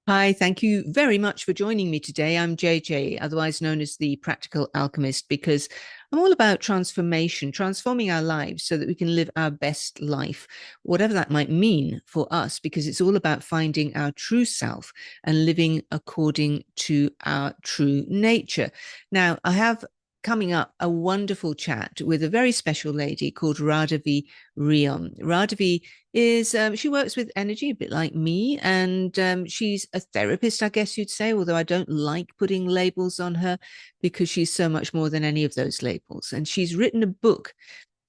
Hi, thank you very much for joining me today. I'm JJ, otherwise known as the Practical Alchemist, because I'm all about transformation, transforming our lives so that we can live our best life, whatever that might mean for us, because it's all about finding our true self and living according to our true nature. Now, I have coming up a wonderful chat with a very special lady called Radavie Riom. Radavie is she works with energy a bit like me, and she's a therapist, I guess you'd say, although I don't like putting labels on her because she's so much more than any of those labels. And she's written a book,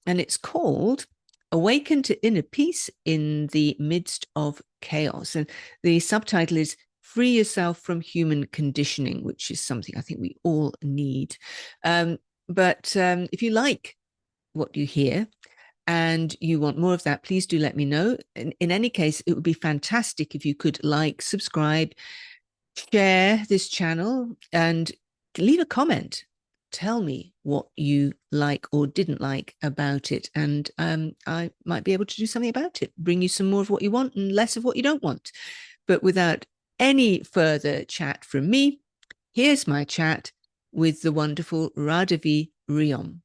and it's called Awaken to Inner Peace in the Midst of Chaos. And the subtitle is Free Yourself from Human Conditioning, which is something I think we all need. But if you like what you hear, and you want more of that, please do let me know. In any case, it would be fantastic if you could like, subscribe, share this channel, and leave a comment. Tell me what you like or didn't like about it, and I might be able to do something about it, bring you some more of what you want and less of what you don't want. But without any further chat from me, here's my chat with the wonderful Radavie Riom.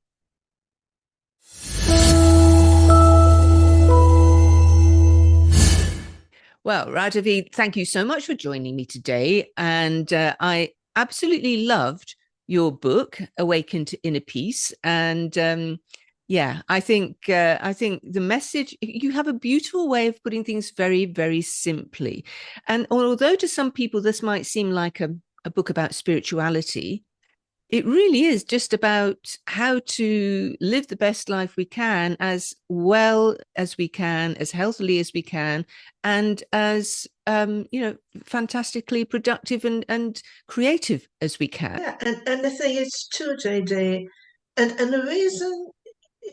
Well, Radavie, thank you so much for joining me today. And I absolutely loved your book, Awaken to Inner Peace. And yeah, I think the message, you have a beautiful way of putting things very, very simply. And although to some people this might seem like a book about spirituality, it really is just about how to live the best life we can, as well as we can, as healthily as we can, and as fantastically productive and creative as we can. Yeah, and the thing is too, JJ, and the reason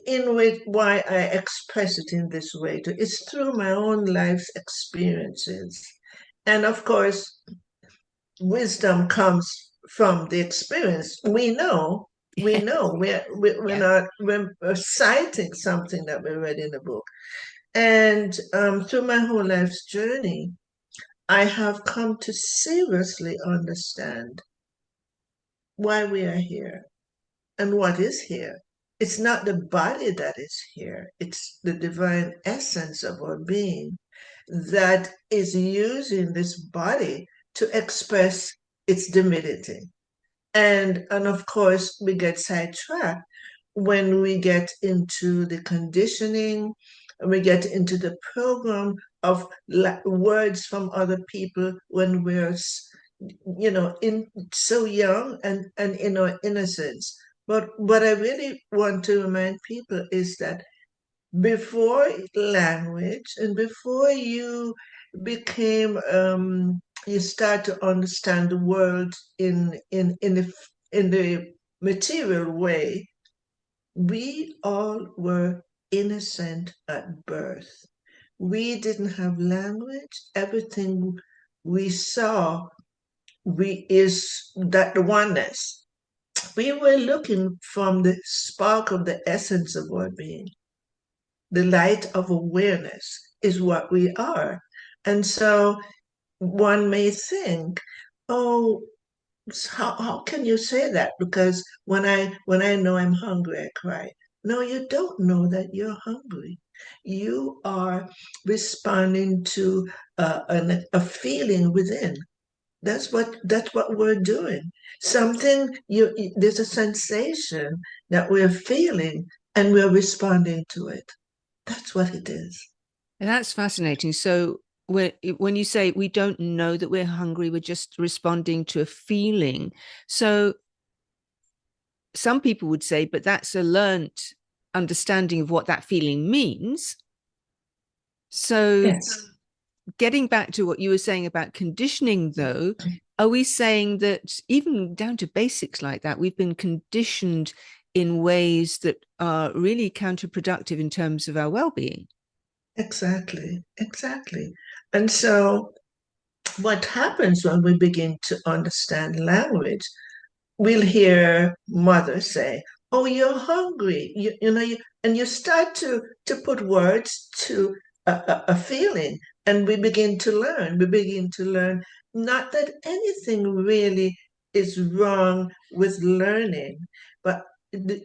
in which why I express it in this way too, is through my own life's experiences. And of course, wisdom comes from the experience. We know we're Yeah. not we're citing something that we read in the book. And through my whole life's journey, I have come to seriously understand why we are here and what is here. It's not the body that is here, it's the divine essence of our being that is using this body to express its divinity. And of course, we get sidetracked when we get into the conditioning, we get into the program of words from other people when we're, in so young and in our innocence. But what I really want to remind people is that before language and before became you start to understand the world in the material way, we all were innocent at birth. We didn't have language. Everything we saw we is that the oneness. We were looking from the spark of the essence of our being. The light of awareness is what we are. And so one may think, oh, how can you say that? Because when I know I'm hungry, I cry. No, you don't know that you're hungry. You are responding to a feeling within. That's what we're doing. There's a sensation that we're feeling and we're responding to it. That's what it is. And that's fascinating. So when you say we don't know that we're hungry, we're just responding to a feeling. So some people would say, but that's a learnt understanding of what that feeling means. So Yes. getting back to what you were saying about conditioning, though, are we saying that even down to basics like that, we've been conditioned in ways that are really counterproductive in terms of our well-being? Exactly, exactly. And so, what happens when we begin to understand language? We'll hear mothers say, "Oh, you're hungry," and you start to put words to a feeling. And we begin to learn. We begin to learn not that anything really is wrong with learning, but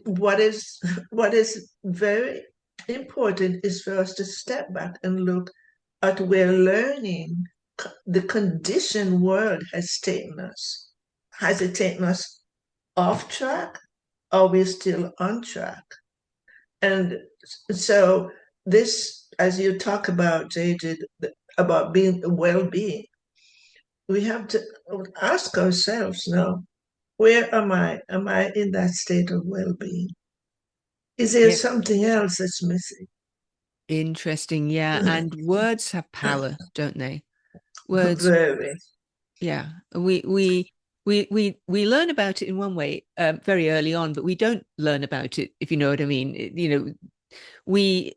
what is what is very important is for us to step back and look at where learning, the conditioned world has taken us. Has it taken us off track? Or are we still on track? And so this, as you talk about, JJ, about being well-being, we have to ask ourselves now, where am I? Am I in that state of well-being? Is there Yeah. something else that's missing? Interesting. Yeah. And words have power, don't they? Words, Very. yeah. We learn about it in one way very early on, but we don't learn about it, if you know what I mean. We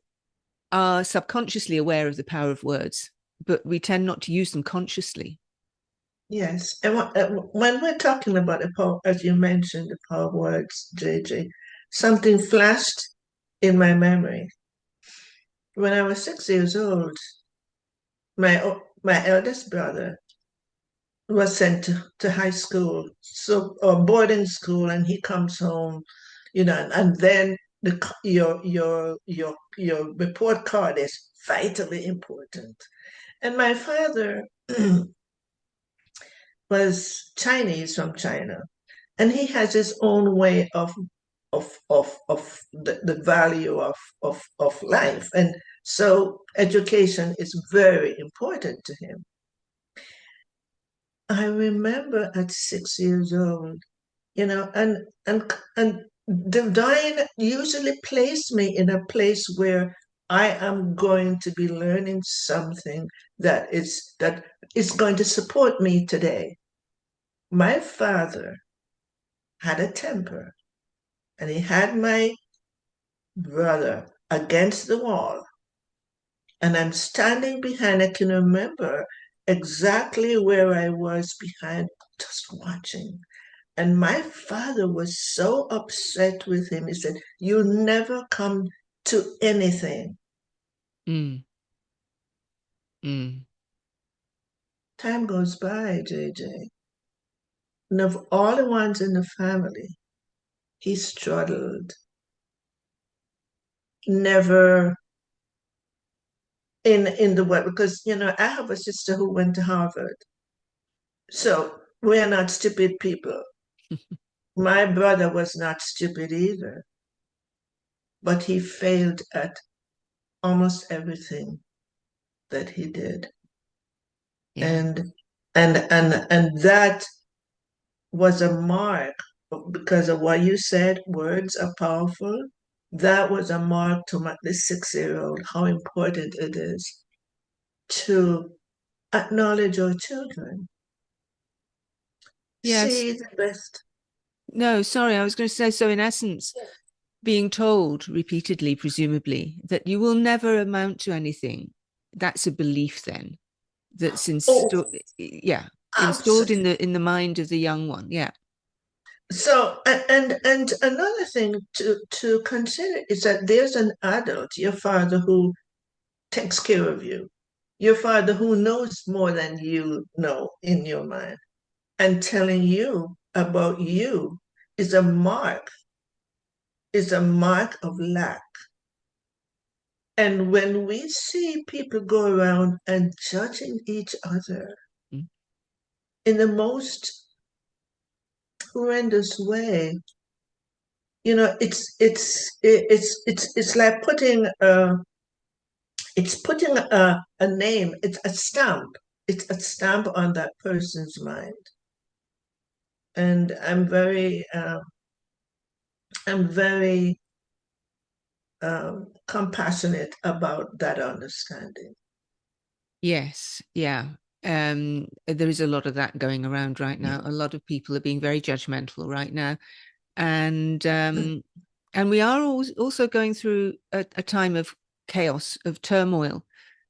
are subconsciously aware of the power of words, but we tend not to use them consciously. Yes. And when we're talking about the power, as you mentioned, the power of words, JJ, something flashed in my memory. When I was 6 years old, my eldest brother was sent to high school, so or boarding school, and he comes home, and then your report card is vitally important. And my father was Chinese from China, and he has his own way of the value of life, and so education is very important to him. I remember at 6 years old, and divine usually place me in a place where I am going to be learning something that is going to support me today. My father had a temper, and he had my brother against the wall, and I'm standing behind. I can remember exactly where I was behind, just watching. And my father was so upset with him. He said, "You never come to anything." Mm, mm. Time goes by, JJ. And of all the ones in the family, he struggled. Never in the world, because, I have a sister who went to Harvard. So we're not stupid people. My brother was not stupid either, but he failed at almost everything that he did. Yeah. And and that was a mark, because of what you said, words are powerful. That was a mark to this 6 year old, how important it is to acknowledge our children, Yes. see the best. No, sorry, I was going to say, so in essence, being told repeatedly, presumably, that you will never amount to anything, that's a belief then that's Oh, installed, yeah, installed absolutely. in the mind of the young one. Yeah. So, and another thing to consider is that there's an adult, your father, who takes care of you, your father who knows more than you know in your mind, and telling you about you is a mark, is a mark of lack. And when we see people go around and judging each other Mm. in the most horrendous way, it's like putting a name, it's a stamp. It's a stamp on that person's mind. And I'm very compassionate about that understanding. Yes. Yeah. There is a lot of that going around right now. A lot of people are being very judgmental right now. And we are also going through a time of chaos, of turmoil.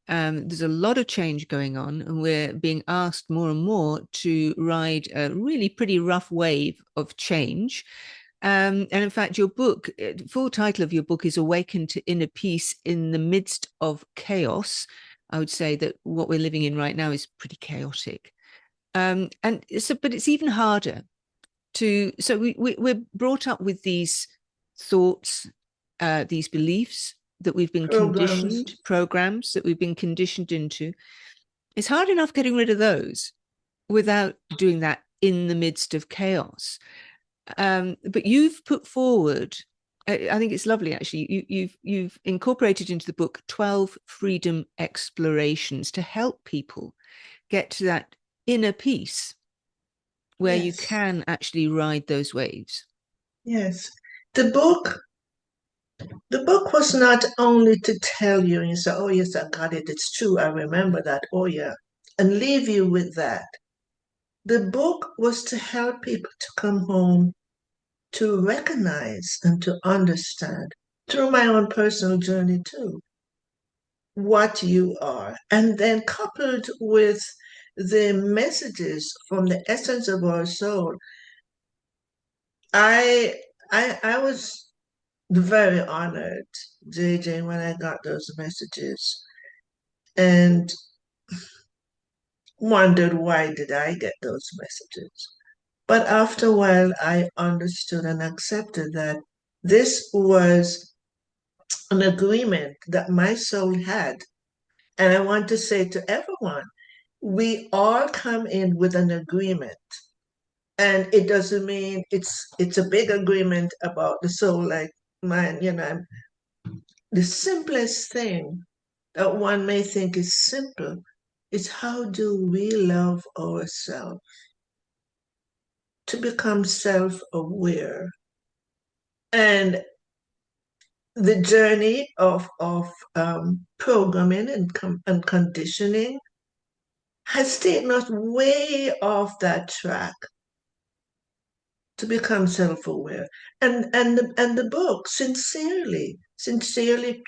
There's a lot of change going on, and we're being asked more and more to ride a really pretty rough wave of change. And in fact, your book, full title of your book is Awaken to Inner Peace in the Midst of Chaos. I would say that what we're living in right now is pretty chaotic. And so, but it's even harder to. So we're brought up with these thoughts, these beliefs that we've been Programs. conditioned, programs that we've been conditioned into. It's hard enough getting rid of those without doing that in the midst of chaos. But you've put forward, I think it's lovely actually. You've incorporated into the book 12 freedom explorations to help people get to that inner peace where you Yes. can actually ride those waves. Yes. The book, the book was not only to tell you and you say, oh yes, I got it. It's true. I remember that. Oh yeah. And leave you with that. The book was to help people to come home to recognize and to understand through my own personal journey too what you are, and then coupled with the messages from the essence of our soul. I was very honored, JJ, when I got those messages and wondered why did I get those messages. But after a while, I understood and accepted that this was an agreement that my soul had. And I want to say to everyone, we all come in with an agreement. And it doesn't mean it's a big agreement about the soul like mine, the simplest thing that one may think is simple is how do we love ourselves to become self-aware. And the journey of programming and conditioning has taken us way off that track to become self-aware. And the book sincerely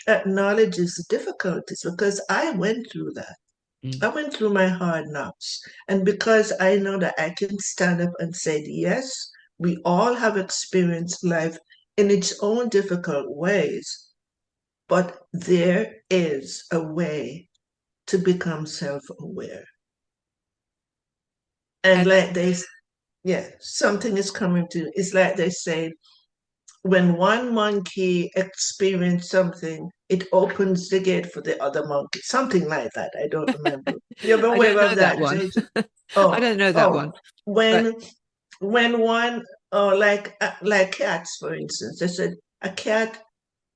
acknowledges the difficulties because I went through that. Mm. I went through my hard knocks. And because I know that I can stand up and say, yes, we all have experienced life in its own difficult ways, but there is a way to become self-aware. And And like yeah, something is coming to, it's like they say, when one monkey experiences something, it opens the gate for the other monkey. Something like that. I don't remember. You're I aware don't know of that that, one. JJ? I Oh, don't know that oh. one. But When one, oh, like cats, for instance, they said a cat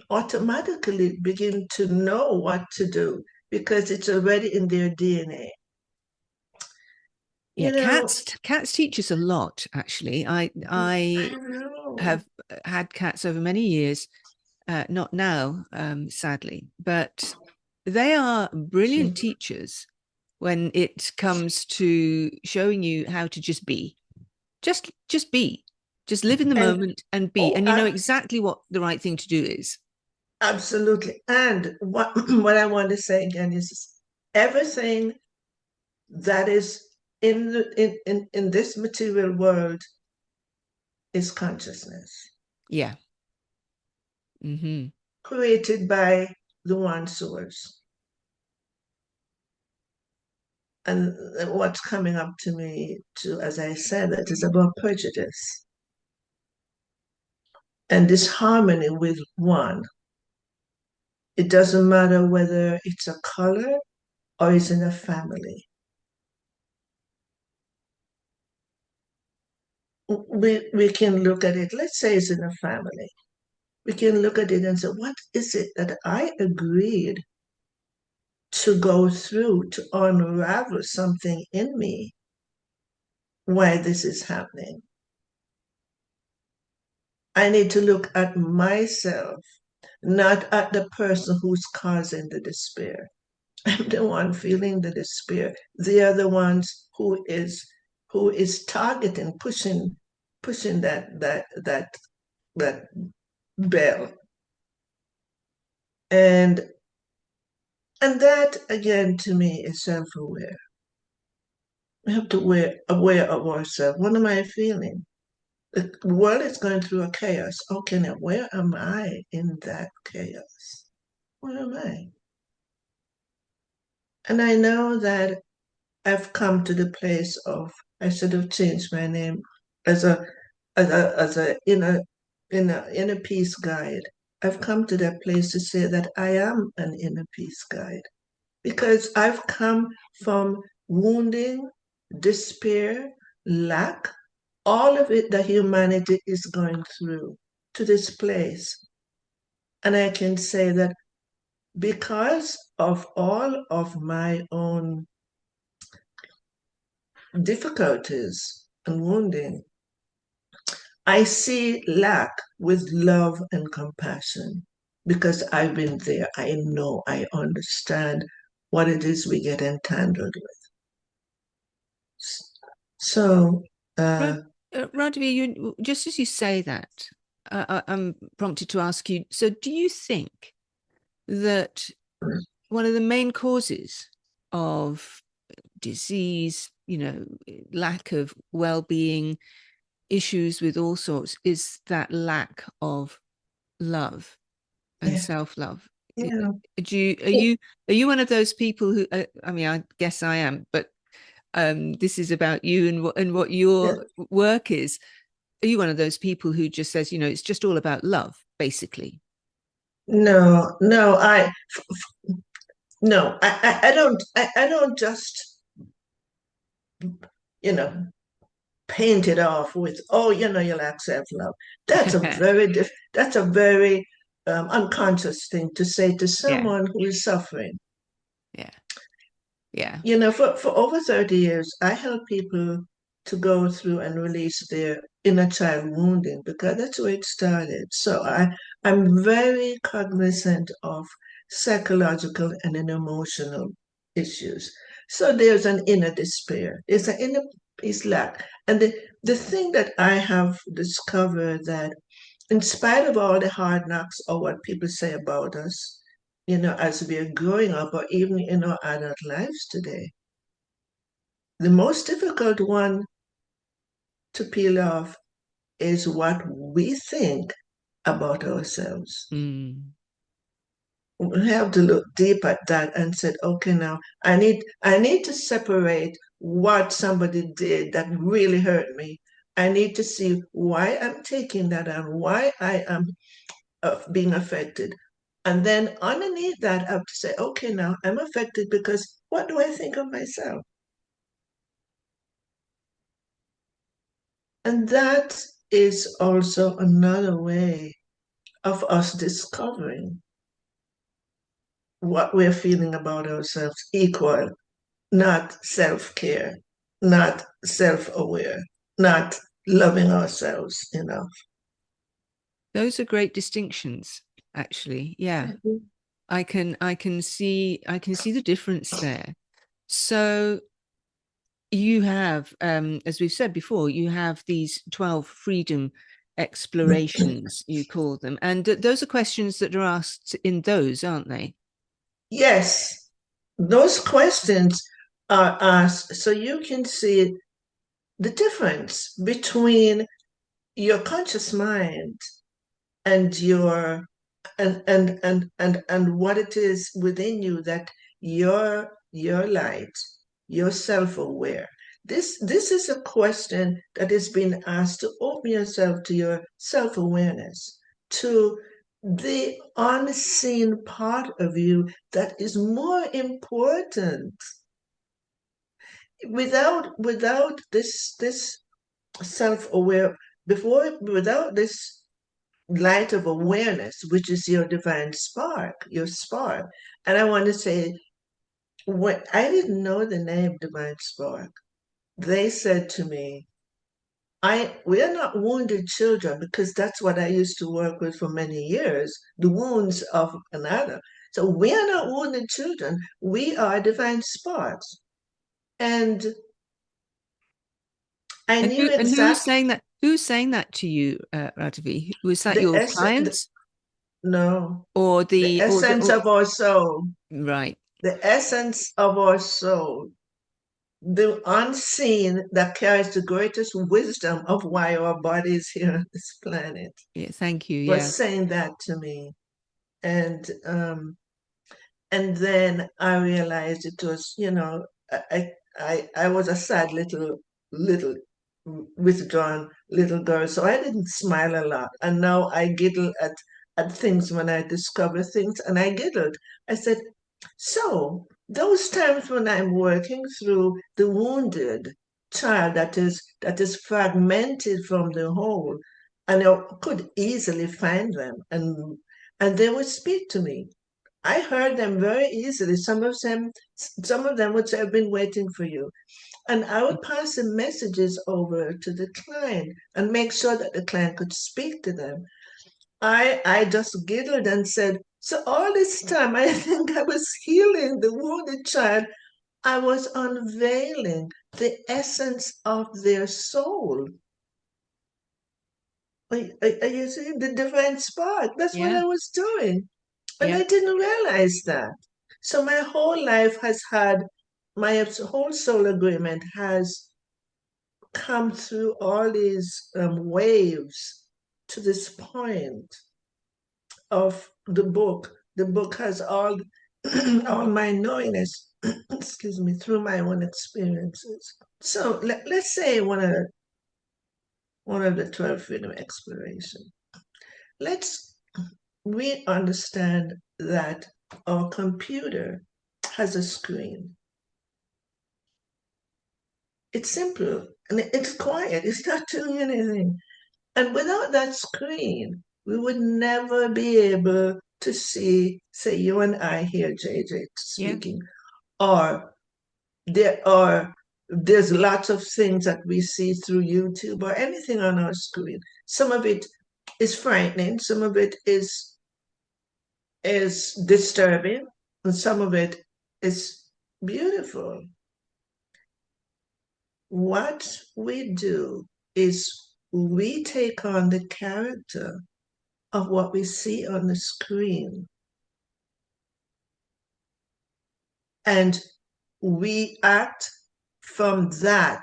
automatically begin to know what to do because it's already in their DNA. yeah, You know, cats teach us a lot, actually. I I know. have had cats over many years, not now, sadly, but they are brilliant teachers when it comes to showing you how to just be. Just be. Just live in the And moment and be. oh, And you know exactly what the right thing to do is. absolutely. And what what I want to say again is everything that is in this material world is consciousness Yeah. Mm-hmm. created by the one source. And what's coming up to me too, as I said, that is about prejudice and this harmony with one. It doesn't matter whether it's a color or it's in a family. We can look at it, let's say it's in a family. We can look at it and say, what is it that I agreed to go through to unravel something in me why this is happening? I need to look at myself, not at the person who's causing the despair. I'm the one feeling the despair. They are the ones who is targeting, pushing that bell. And and that again to me is self-aware. We have to be aware of ourselves. What am I feeling? The world is going through a chaos. Okay, now where am I in that chaos? Where am I? And I know that I've come to the place of I should have changed my name as a inner peace guide. I've come to that place to say that I am an inner peace guide because I've come from wounding, despair, lack, all of it that humanity is going through to this place. And I can say that because of all of my own difficulties and wounding, I see lack with love and compassion because I've been there. I know, I understand what it is we get entangled with. So, uh, Radavie, you, just as you say that, I'm prompted to ask you, so do you think that one of the main causes of disease, lack of well-being, issues with all sorts, is that lack of love and yeah, self-love? yeah, Do you are you one of those people who? I mean, I guess I am, but this is about you and what yeah. your work is. Are you one of those people who just says, it's just all about love, basically? No, no, no, I don't just, you know, paint it off with, oh, you lack self-love. That's a very unconscious thing to say to Yeah, someone who is suffering. yeah, yeah. For over 30 years, I help people to go through and release their inner child wounding because that's where it started. So I'm very cognizant of psychological and emotional issues. So there's an inner despair, there's an inner peace lack. And the thing that I have discovered that in spite of all the hard knocks or what people say about us, as we are growing up or even in our adult lives today, the most difficult one to peel off is what we think about ourselves. Mm. We have to look deep at that and said, okay, now I need to separate what somebody did that really hurt me. I need to see why I'm taking that on, why I am being affected. And then underneath that, I have to say, okay, now I'm affected because what do I think of myself? And that is also another way of us discovering what we're feeling about ourselves equal, not self care, not self aware, not loving ourselves enough. Those are great distinctions, actually. Yeah. I can see the difference there. So you have, as we've said before, you have these 12 freedom explorations, you call them. And those are questions that are asked in those, aren't they? Yes, those questions are asked so you can see the difference between your conscious mind and your and what it is within you that your light, your self-aware. This is a question that is being asked to open yourself to your self-awareness, to the unseen part of you that is more important. Without this self-aware, before without this light of awareness, which is your divine spark, your spark. And I want to say, when I didn't know the name divine spark, they said to me, we are not wounded children because that's what I used to work with for many years, the wounds of another. So we are not wounded children. We are divine sparks. And I And knew who was exactly saying that? Who's saying that to you, Radavie? Was that the your essence, clients no, or the the essence of our soul, right? the essence of our soul, the unseen that carries the greatest wisdom of why our body is here on this planet, Yeah, thank you. was Yeah. saying that to me. And And then I realized it was, I was a sad little withdrawn little girl, so I didn't smile a lot. And now I giggle at things when I discover things, and I giggled. I said, so those times when I'm working through the wounded child that is fragmented from the whole, and I could easily find them, and they would speak to me. I heard them very easily. Some of them would say, "I've been waiting for you," and I would pass the messages over to the client and make sure that the client could speak to them. I just giggled and said, "So all this time, I think I was healing the wounded child. I was unveiling the essence of their soul." Are you seeing the divine spark? That's what Yeah. I was doing. And Yeah. I didn't realize that. So my whole life has had, my whole soul agreement has come through all these waves to this point of the book. The book has all, all my knowingness, excuse me, through my own experiences. So let's say one of the 12 freedom exploration. Let's we understand that our computer has a screen. It's simple and it's quiet. It's not doing anything. And without that screen, we would never be able to see, say, you and I here, JJ, Yeah. speaking, or there's lots of things that we see through YouTube or anything on our screen. Some of it is frightening, some of it is disturbing, and some of it is beautiful. What we do is we take on the character of what we see on the screen, and we act from that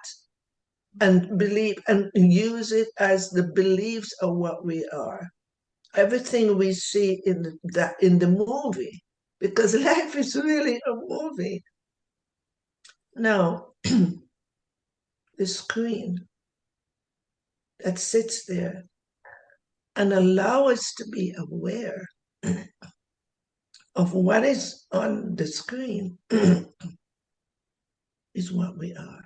and believe and use it as the beliefs of what we are. Everything we see in the movie, because life is really a movie. Now, the screen that sits there and allow us to be aware of what is on the screen is what we are.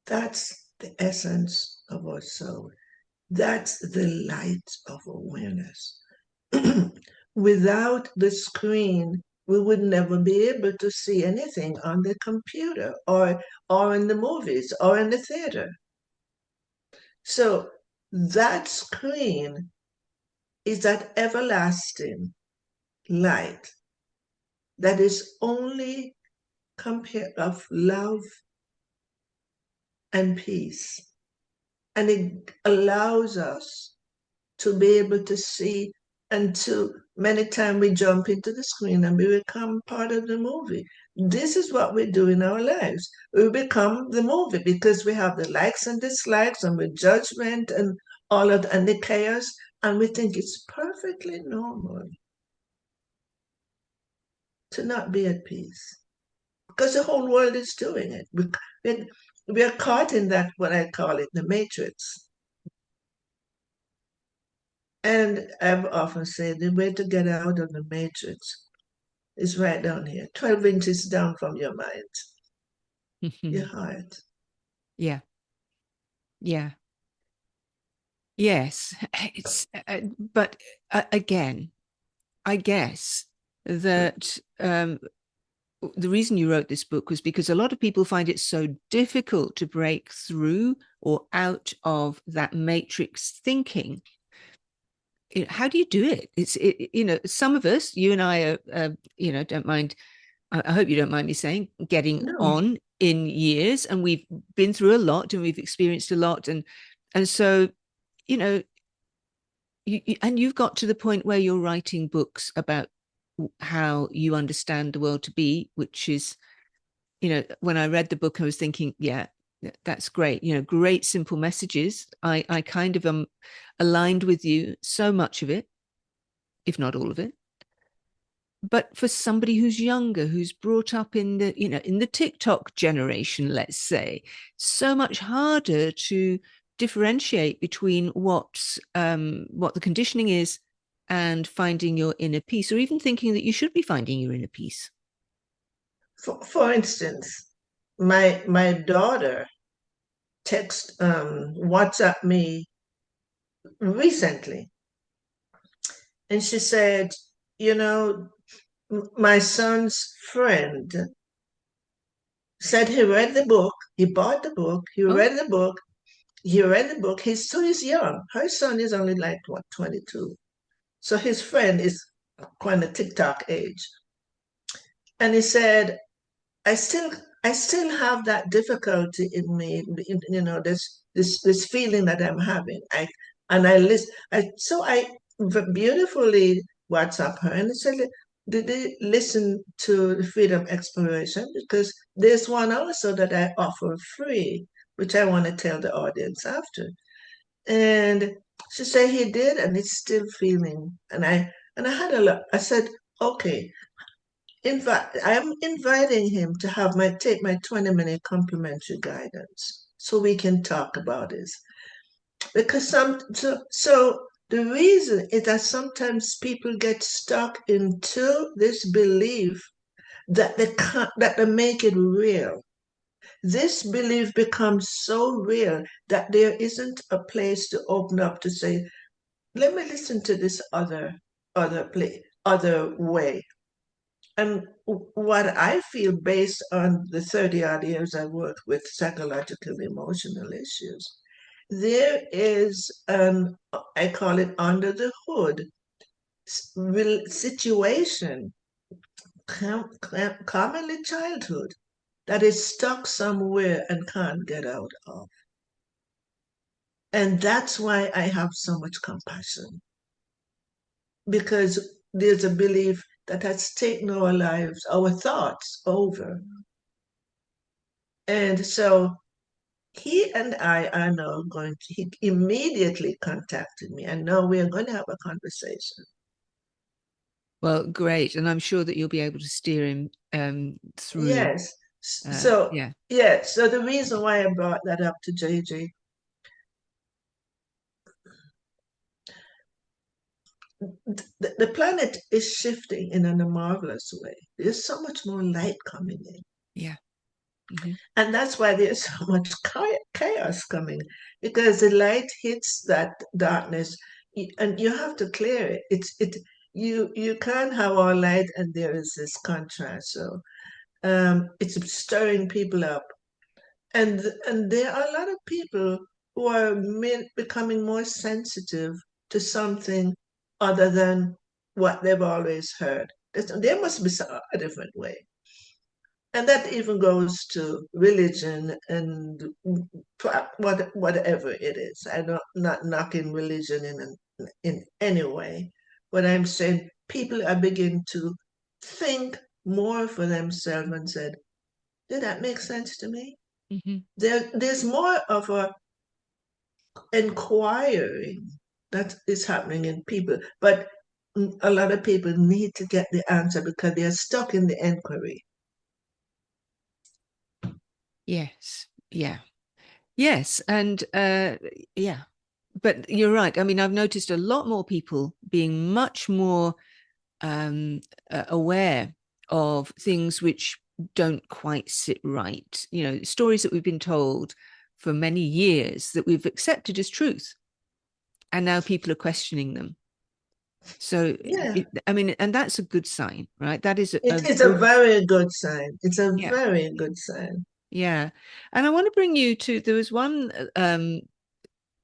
That's the essence of our soul. That's the light of awareness. Without the screen, we would never be able to see anything on the computer or in the movies or in the theater. So that screen is that everlasting light that is only compare of love and peace. And it allows us to be able to see, and to many times we jump into the screen and we become part of the movie. This is what we do in our lives. We become the movie because we have the likes and dislikes and the judgment and all of and the chaos, and we think it's perfectly normal to not be at peace because the whole world is doing it. We are caught in that, what I call it, the matrix. And I've often said the way to get out of the matrix is right down here, 12 inches down from your mind, your heart. Yeah. Yeah. Yes. It's, but again, I guess that the reason you wrote this book was because a lot of people find it so difficult to break through or out of that matrix thinking. How do you do it? Some of us, you and I are, don't mind. I hope you don't mind me saying, getting No, on in years, and we've been through a lot and we've experienced a lot, and so, you know, and you've got to the point where you're writing books about how you understand the world to be, which is, when I read the book, I was thinking, yeah, that's great. Great simple messages. I kind of am aligned with you so much of it, if not all of it. but for somebody who's younger, who's brought up in the, in the TikTok generation, let's say, so much harder to differentiate between what the conditioning is and finding your inner peace, or even thinking that you should be finding your inner peace. For instance, my daughter WhatsApp me recently, and she said, you know, my son's friend said he read the book, he bought the book, Oh, he read the book. He's young. Her son is only like what, 22. So his friend is kind of TikTok age. And he said, I still I still have that difficulty in me, this feeling that I'm having. I list I so I beautifully WhatsApp her and said, did they listen to the freedom exploration? Because there's one also that I offer free, which I want to tell the audience after. And she said he did, and it's still feeling. And I had a look. I said, okay, I'm inviting him to take my 20-minute complimentary guidance so we can talk about this. Because the reason is that sometimes people get stuck into this belief that they make it real. This belief becomes so real that there isn't a place to open up to say, let me listen to this other way. And what I feel, based on the 30 odd years I worked with psychological emotional issues, there is I call it under the hood situation, commonly childhood, that is stuck somewhere and can't get out of. And that's why I have so much compassion, because there's a belief that has taken our lives, our thoughts over. And so he and I are now he immediately contacted me, and now we are going to have a conversation. well, great. And I'm sure that you'll be able to steer him through. Yes. So, Yeah. yeah, so the reason why I brought that up to JJ, the planet is shifting in a marvelous way. There's so much more light coming in. Yeah. Mm-hmm. And that's why there's so much chaos coming, because the light hits that darkness, and you have to clear it. You can't have all light and there is this contrast. So it's stirring people up, and there are a lot of people who are becoming more sensitive to something other than what they've always heard. There must be a different way. And that even goes to religion and whatever it is. I'm not knocking religion in any way, but I'm saying people are beginning to think more for themselves and said, did that make sense to me? Mm-hmm. There's more of a inquiring that is happening in people, but a lot of people need to get the answer because they're stuck in the inquiry. Yes. Yeah. Yes. And yeah. But you're right. I mean, I've noticed a lot more people being much more aware of things which don't quite sit right. Stories that we've been told for many years that we've accepted as truth, and now people are questioning them. So, Yeah. I mean, and that's a good sign, right? That is a It is a good, very good sign. It's a yeah, very good sign. yeah. And I want to bring you to, there was one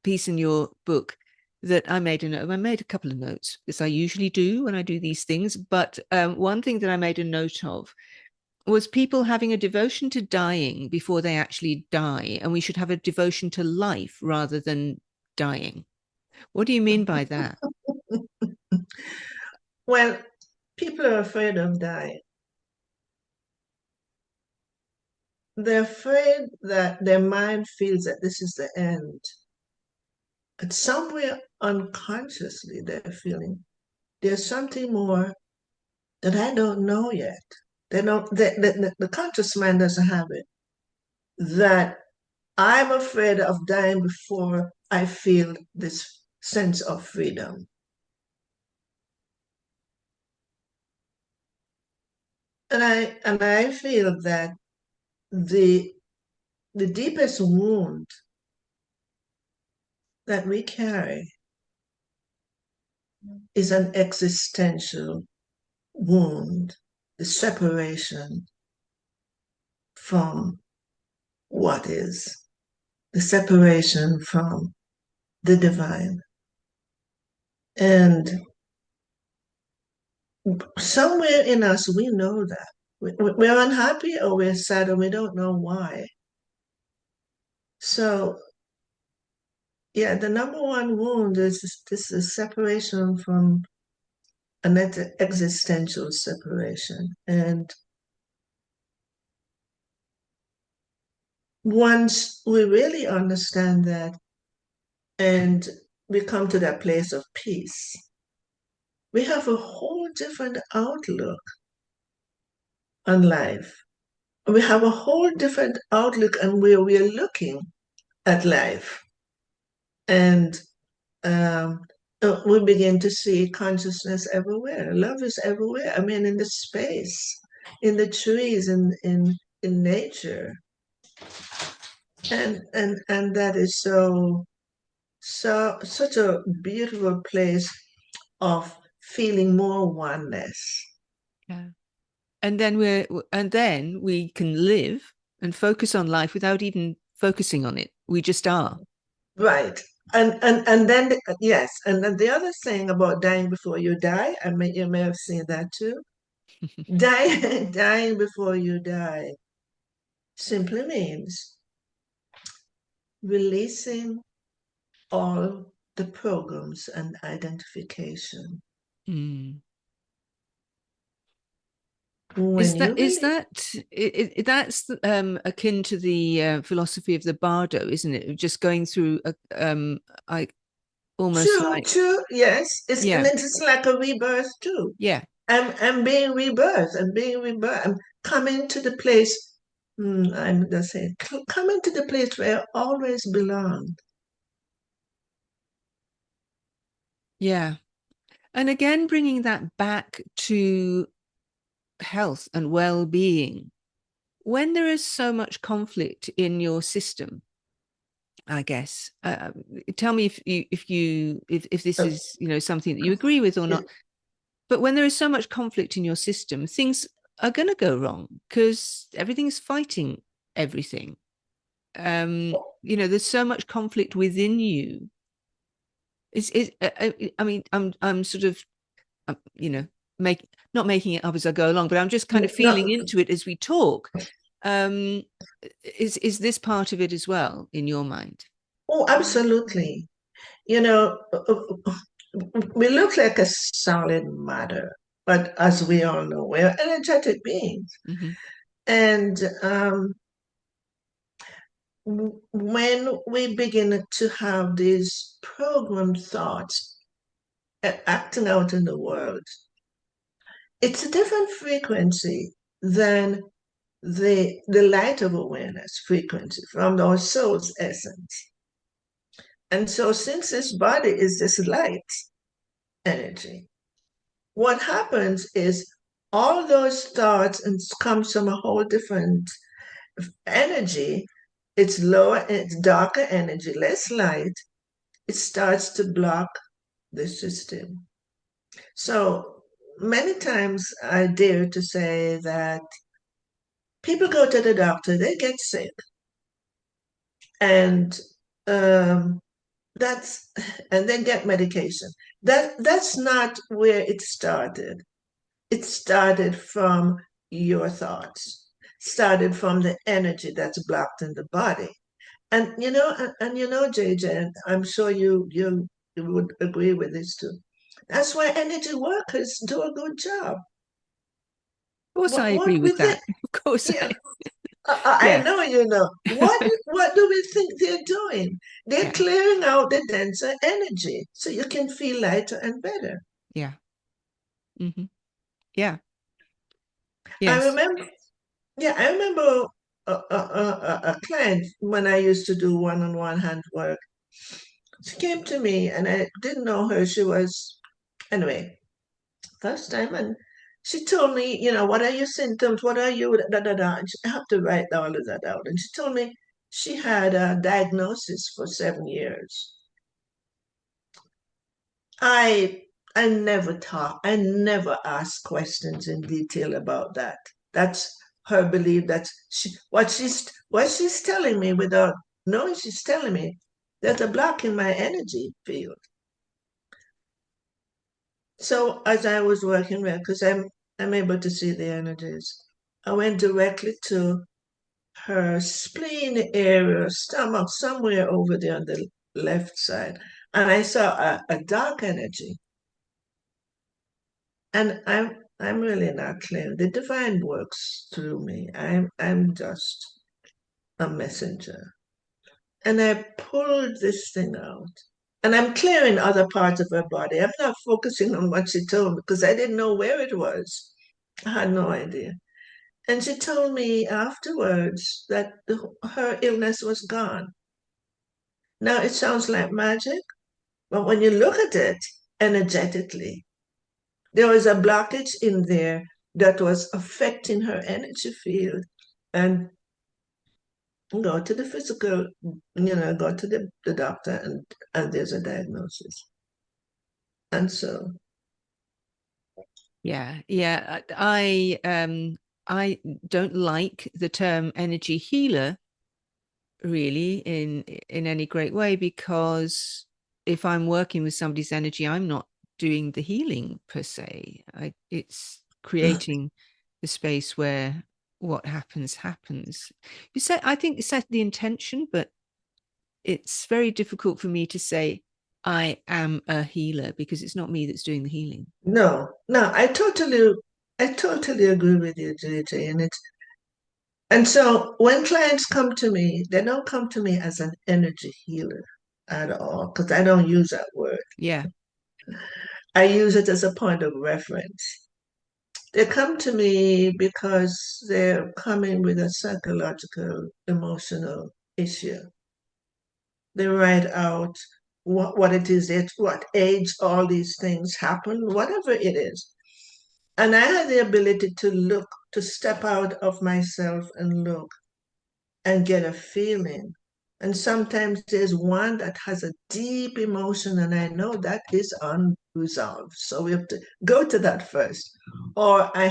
piece in your book that I made a note. I made a couple of notes, as I usually do when I do these things. But one thing that I made a note of was people having a devotion to dying before they actually die, and we should have a devotion to life rather than dying. What do you mean by that? Well, people are afraid of dying. They're afraid that their mind feels that this is the end. And somewhere unconsciously, they're feeling there's something more, that I don't know yet. They don't, the conscious mind doesn't have it. That I'm afraid of dying before I feel this sense of freedom. And I feel that the the deepest wound that we carry is an existential wound, the separation from what is, the separation from the divine. And somewhere in us, we know that. We're unhappy or we're sad and we don't know why. So, yeah, the number one wound is this is separation from an existential separation. And once we really understand that and we come to that place of peace, we have a whole different outlook on life. We have a whole different outlook on where we are looking at life. And um, we begin to see consciousness everywhere. Love is everywhere. I mean, in the space, in the trees, in nature. And that is such a beautiful place of feeling more oneness. Yeah. And then we can live and focus on life without even focusing on it. We just are. Right. And then yes, and then the other thing about dying before you die, you may have seen that too. Dying before you die simply means releasing all the programs and identification. Mm. When you Is release, that that's akin to the philosophy of the bardo, isn't it? Just going through a I almost true, like true, yes, and yeah, it's like a rebirth too. yeah, I'm being rebirthed. I'm being rebirthed. I'm coming to the place. I'm just saying, coming to the place where I always belonged. yeah. And again, bringing that back to health and well-being. When there is so much conflict in your system, I guess. Tell me if this Uh, is something that you agree with or yeah. not. But when there is so much conflict in your system, things are going to go wrong because everything's fighting everything. There's so much conflict within you. I mean, I'm sort of, make not making it up as I go along, but I'm just kind of feeling No, into it as we talk. Um, is this part of it as well in your mind? oh, absolutely. You know, we look like a solid matter, but as we all know, we're energetic beings. Mm-hmm. And when we begin to have these programmed thoughts acting out in the world, it's a different frequency than the light of awareness frequency from our soul's essence. And so since this body is this light energy, what happens is all those thoughts and comes from a whole different energy. It's lower, it's darker energy, less light. It starts to block the system. So many times I dare to say that people go to the doctor, they get sick, and um, that's and then get medication. That's not where it started. It started from your thoughts, started from the energy that's blocked in the body. And JJ, and I'm sure you would agree with this too. That's why energy workers do a good job. Of course, I agree What we with think, that. Of course, yeah, I I yeah, know you know. What do we think they're doing? They're yeah, clearing out the denser energy so you can feel lighter and better. yeah, hmm yeah. I Yes. remember, yeah, I remember a client when I used to do one-on-one handwork. She came to me and I didn't know her. She was, anyway, first time. And she told me, what are your symptoms? What are you, da, da, da. And I have to write all of that out. And she told me she had a diagnosis for 7 years. I I never talk. I never ask questions in detail about that. That's her belief. That's what she's telling me without knowing she's telling me. There's a block in my energy field. So as I was working with, because I'm able to see the energies, I went directly to her spleen area, stomach, somewhere over there on the left side, and I saw a dark energy. And I'm really not clear. The divine works through me. I'm just a messenger. And I pulled this thing out. And I'm clearing other parts of her body. I'm not focusing on what she told me because I didn't know where it was. I had no idea. And she told me afterwards that her illness was gone. Now it sounds like magic, but when you look at it energetically, there was a blockage in there that was affecting her energy field. And go to the physical, go to the doctor, and there's a diagnosis. And so, Yeah, yeah. I don't like the term energy healer really in any great way, because if I'm working with somebody's energy, I'm not doing the healing per se. It's creating the space where what happens happens. You said, I think you set the intention, but it's very difficult for me to say I am a healer because it's not me that's doing the healing. no, no, I totally agree with you, JJ. And so when clients come to me, they don't come to me as an energy healer at all, because I don't use that word. Yeah, I use it as a point of reference. They come to me because they're coming with a psychological, emotional issue. They write out what it is, at what age all these things happen, whatever it is. And I have the ability to look, to step out of myself and look and get a feeling. And sometimes there's one that has a deep emotion, and I know that is unresolved. So we have to go to that first. Or I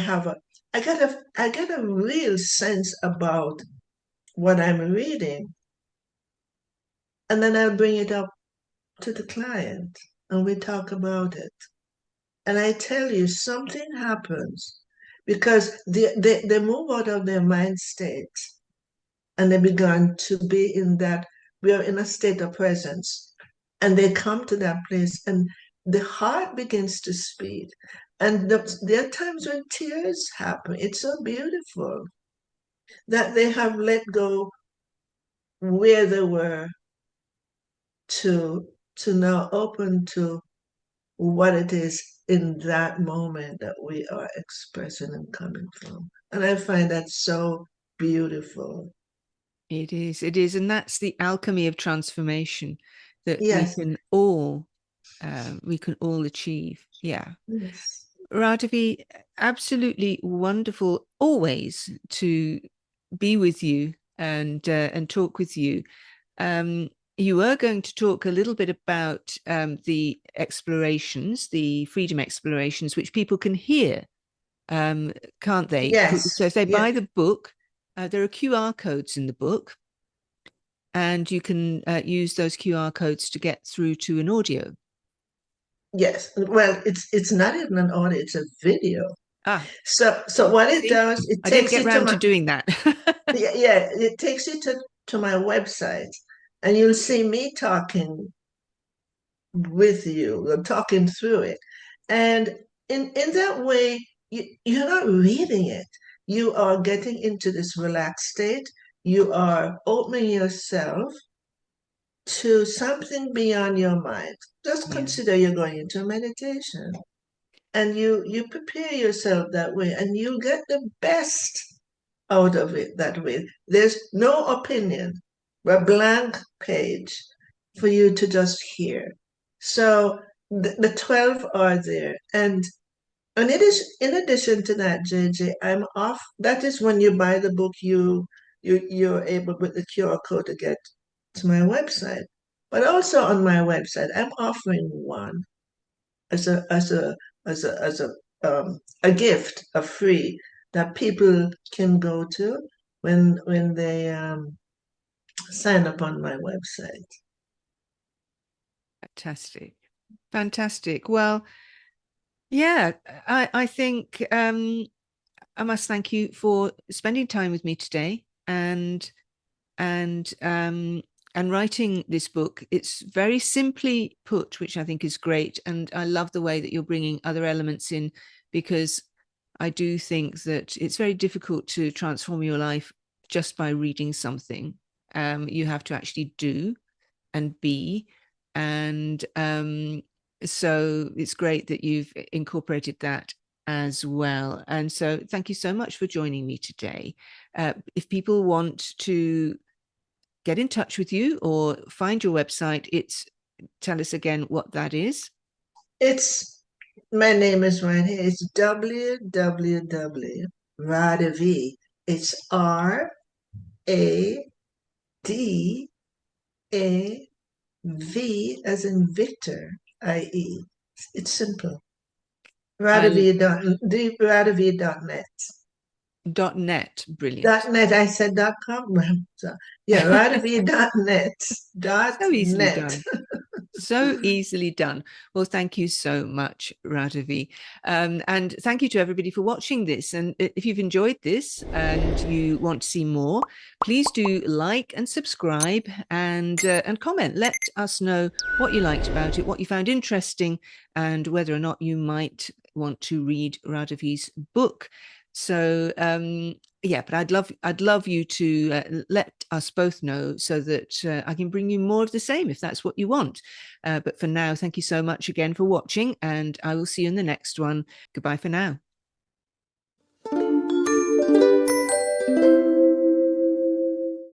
get a real sense about what I'm reading, and then I'll bring it up to the client and we talk about it. And I tell you, something happens because they move out of their mind state and they began to be in that, we are in a state of presence. And they come to that place and the heart begins to speed. And there are times when tears happen. It's so beautiful that they have let go where they were to now open to what it is in that moment that we are expressing and coming from. And I find that so beautiful. it is. It is. And that's the alchemy of transformation that Yes, we can all achieve. Yeah. yes, Radavie, absolutely wonderful always to be with you and talk with you. You were going to talk a little bit about the explorations, the freedom explorations, which people can hear, can't they? So yes, if they yes, buy the book, there are QR codes in the book, and you can use those QR codes to get through to an audio. yes. Well, it's not even an audio, it's a video. Ah, So what it see, does, it I didn't takes get you to round to my, doing that. yeah, it takes you to my website, and you'll see me talking with you, or talking through it. And in that way, you're not reading it. You are getting into this relaxed state. You are opening yourself to something beyond your mind. Just Yeah. consider you're going into meditation. and you prepare yourself that way, and you get the best out of it that way. There's no opinion, a blank page for you to just hear. So the 12 are there. And it is in addition to that, JJ, I'm off. That is when you buy the book, you're able with the QR code to get to my website. But also on my website, I'm offering one as a gift, a free that people can go to when they sign up on my website. Fantastic. Fantastic. Well, yeah, I think I must thank you for spending time with me today and and writing this book. It's very simply put, which I think is great, and I love the way that you're bringing other elements in, because I do think that it's very difficult to transform your life just by reading something. You have to actually do and be, and so it's great that you've incorporated that as well. And so thank you so much for joining me today. If people want to get in touch with you or find your website, tell us again what that is. It's my name is right here. It's www Radavie. It's Radav as in Victor, IE. It's simple. I Radavie.net. .net, brilliant. Dot net. I said dot com. So, yeah, Radavie.net. Dot So easily net. done. So easily done. Well, thank you so much, Radavie. And thank you to everybody for watching this. And if you've enjoyed this and you want to see more, please do like and subscribe and comment. Let us know what you liked about it, what you found interesting, and whether or not you might want to read Radavie's book. So yeah, but I'd love you to let us both know so that I can bring you more of the same if that's what you want. But for now, thank you so much again for watching, and I will see you in the next one. Goodbye for now.